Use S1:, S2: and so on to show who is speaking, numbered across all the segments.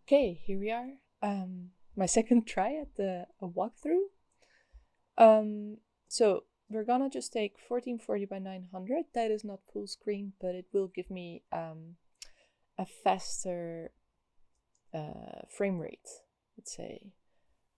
S1: Okay, here we are. My second try at a walkthrough. So we're gonna just take 1440 by 900. That is not full screen, but it will give me a faster frame rate, let's say.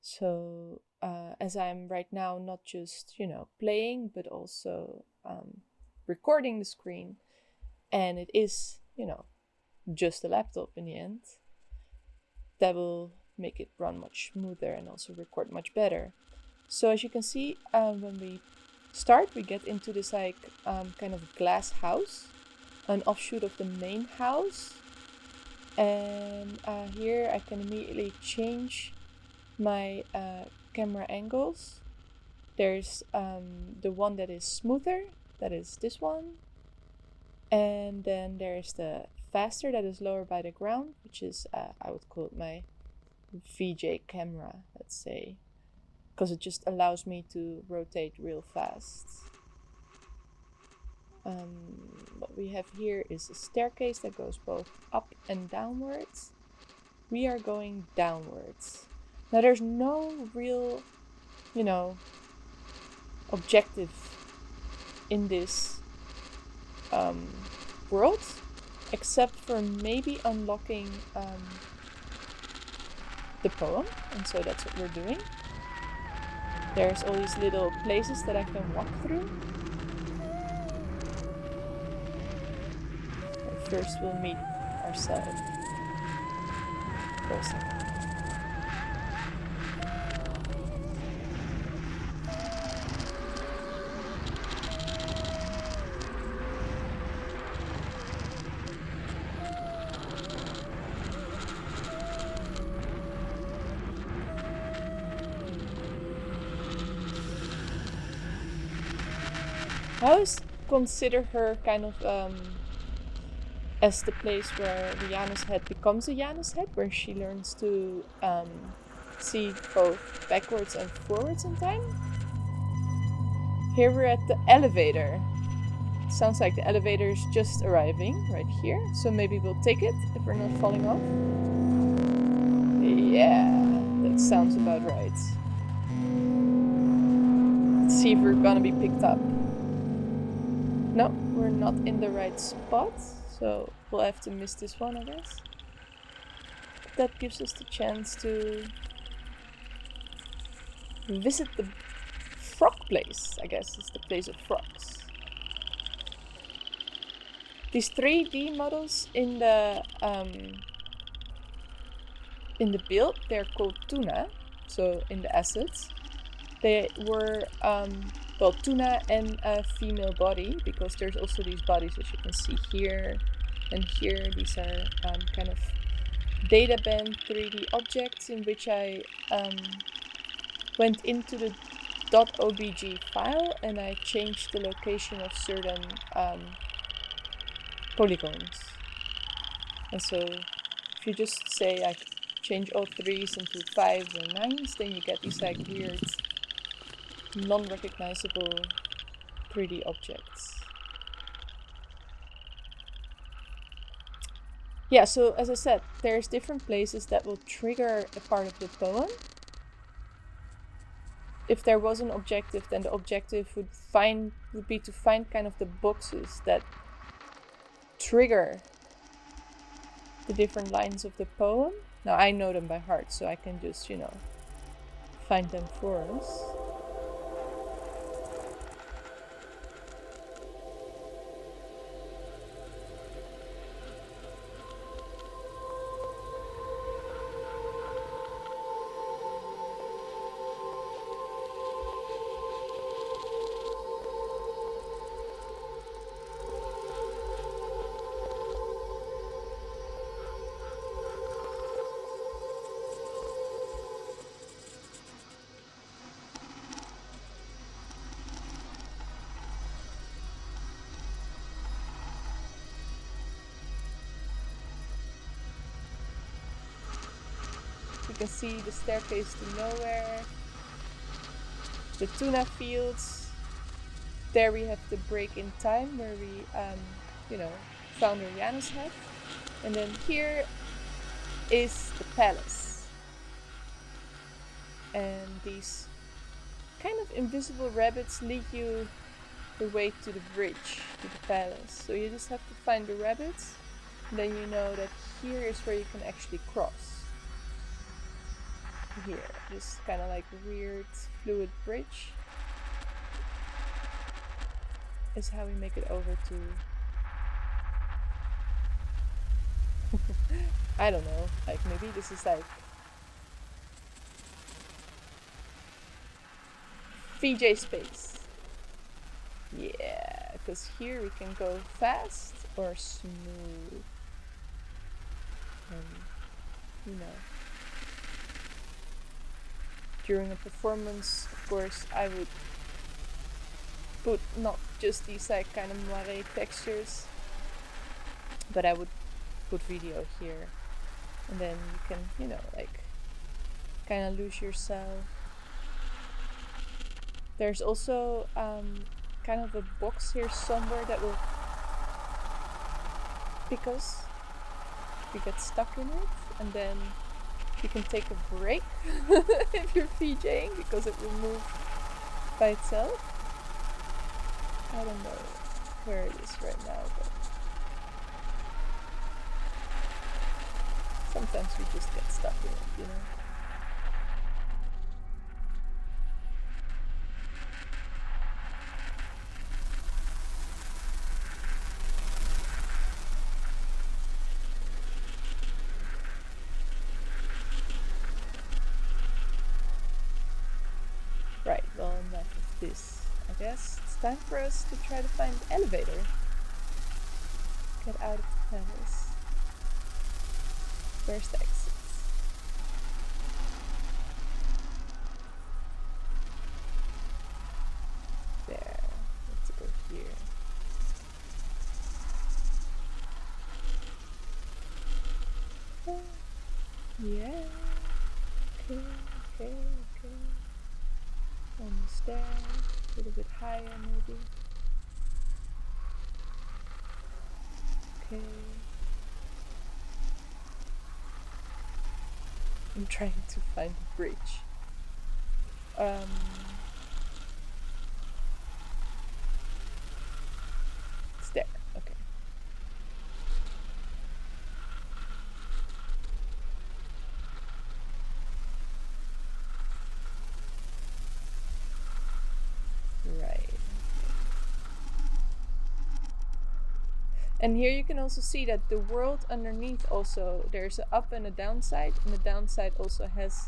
S1: So as I'm right now not just playing, but also recording the screen, and it is just a laptop in the end. That will make it run much smoother and also record much better. So as you can see, when we start, we get into this kind of glass house, an offshoot of the main house. And here I can immediately change my camera angles. There's the one that is smoother, that is this one. And then there's the faster, that is lower by the ground, which is, I would call it my VJ camera, let's say, because it just allows me to rotate real fast. What we have here is a staircase that goes both up and downwards. We are going downwards. Now there's no real, objective in this world, except for maybe unlocking the poem, and so that's what we're doing. There's all these little places that I can walk through. But first we'll meet ourselves for a second. I always consider her kind of as the place where the Janus head becomes a Janus head, where she learns to see both backwards and forwards in time. Here we're at the elevator. It sounds like the elevator is just arriving right here, so maybe we'll take it if we're not falling off. Yeah, that sounds about right. Let's see if we're gonna be picked up. No, we're not in the right spot, so we'll have to miss this one, I guess. That gives us the chance to visit the frog place, I guess. It's the place of frogs. These 3D models in the build, they're called tuna. So in the assets, they were tuna and a female body, because there's also these bodies, as you can see here and here. These are kind of databand 3D objects in which I went into the .obj file and I changed the location of certain polygons. And so if you just say I change all 3s into 5s or 9s, then you get these weird non-recognizable 3D objects. Yeah, so as I said, there's different places that will trigger a part of the poem. If there was an objective, then the objective would be to find kind of the boxes that trigger the different lines of the poem. Now I know them by heart, so I can just, find them for us. You can see the staircase to nowhere, the tuna fields. There we have the break in time where we, found our Janus head. And then here is the palace. And these kind of invisible rabbits lead you the way to the bridge, to the palace. So you just have to find the rabbits, and then you know that here is where you can actually cross. Here, this kind of like weird fluid bridge is how we make it over to... I don't know, like maybe this is like VJ space. Yeah, because here we can go fast or smooth. And, you know, during a performance, of course, I would put not just these like kind of moire textures, but I would put video here. And then you can, you know, like kind of lose yourself. There's also kind of a box here somewhere that will, because you get stuck in it, and then you can take a break if you're VJing, because it will move by itself. I don't know where it is right now, but sometimes we just get stuck in it, you know. Right, well, enough of this. I guess it's time for us to try to find the elevator. Get out of the palace. Where's the exits? There. Let's go here. Yeah. Okay. Almost there. A little bit higher, maybe. Okay. I'm trying to find the bridge. It's there. Okay. Right. And here you can also see that the world underneath also, there's an up and a downside, and the downside also has,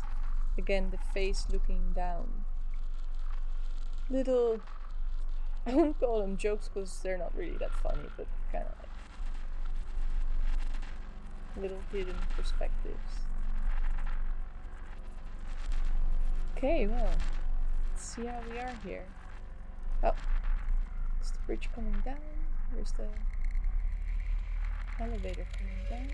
S1: again, the face looking down. Little, I wouldn't call them jokes because they're not really that funny, but kind of like little hidden perspectives. Okay, well, let's see how we are here. Oh, is the bridge coming down? Where's the elevator coming down?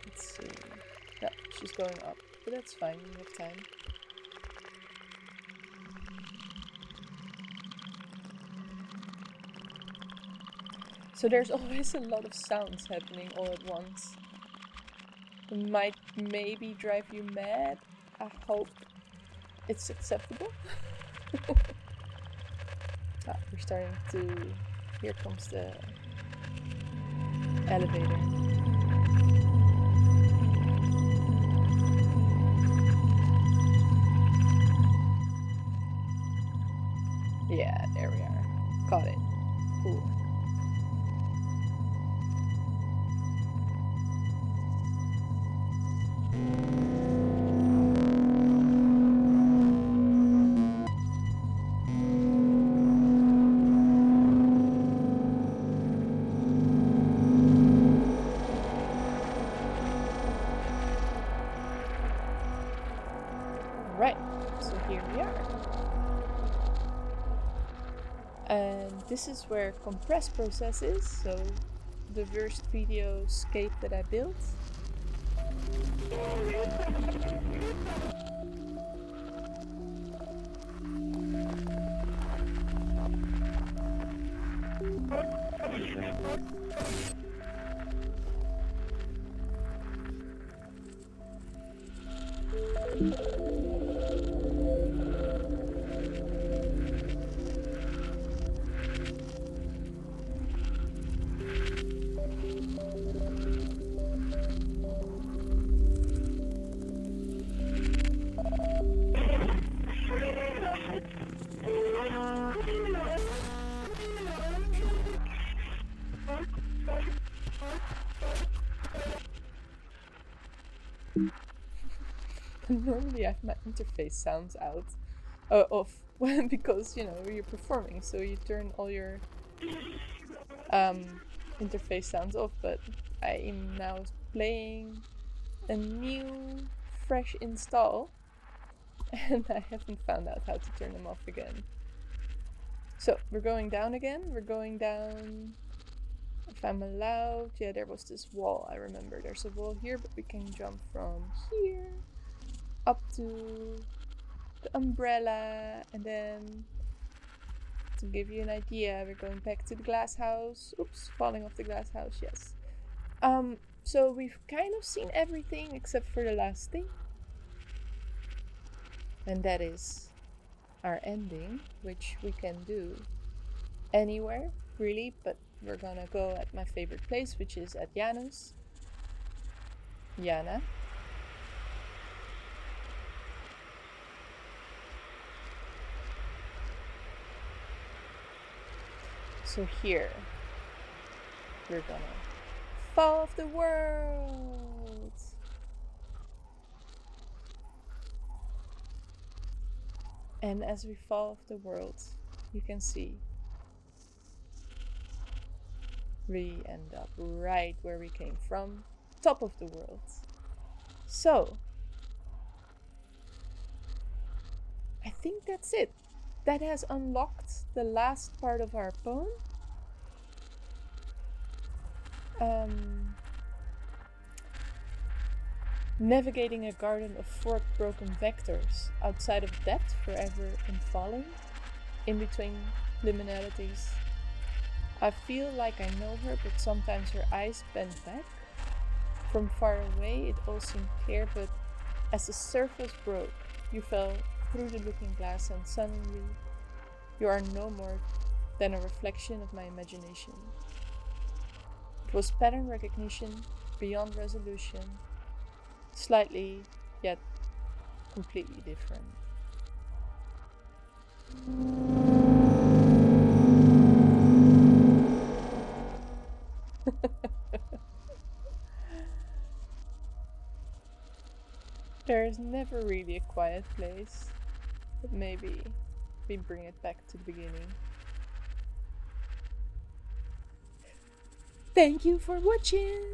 S1: Let's see. No, she's going up, but that's fine, we have time. So there's always a lot of sounds happening all at once. It might maybe drive you mad. I hope it's acceptable. We're starting to... Here comes the elevator. Yeah, there we are. Got it. Cool. Right, so here we are. And this is where compress process is, so the first video scape that I built. Normally I have my interface sounds out off because you know you're performing, so you turn all your interface sounds off, but I am now playing a new fresh install and I haven't found out how to turn them off again. So we're going down again. We're going down, if I'm allowed. Yeah, there was this wall. I remember there's a wall here, but we can jump from here up to the umbrella, and then to give you an idea, we're going back to the glass house. Oops, falling off the glass house, yes. So we've kind of seen everything except for the last thing. And that is our ending, which we can do anywhere, really, but we're gonna go at my favorite place, which is at Janus. Jana. So here, we're gonna fall off the world. And as we fall off the world, you can see we end up right where we came from, top of the world. So, I think that's it. That has unlocked the last part of our poem. Navigating a garden of forked broken vectors, outside of depth forever and falling, in between liminalities. I feel like I know her, but sometimes her eyes bend back. From far away it all seemed clear, but as the surface broke, you fell through the looking glass and suddenly you are no more than a reflection of my imagination. It was pattern recognition beyond resolution, slightly, yet completely different. There is never really a quiet place, but maybe we bring it back to the beginning. Thank you for watching!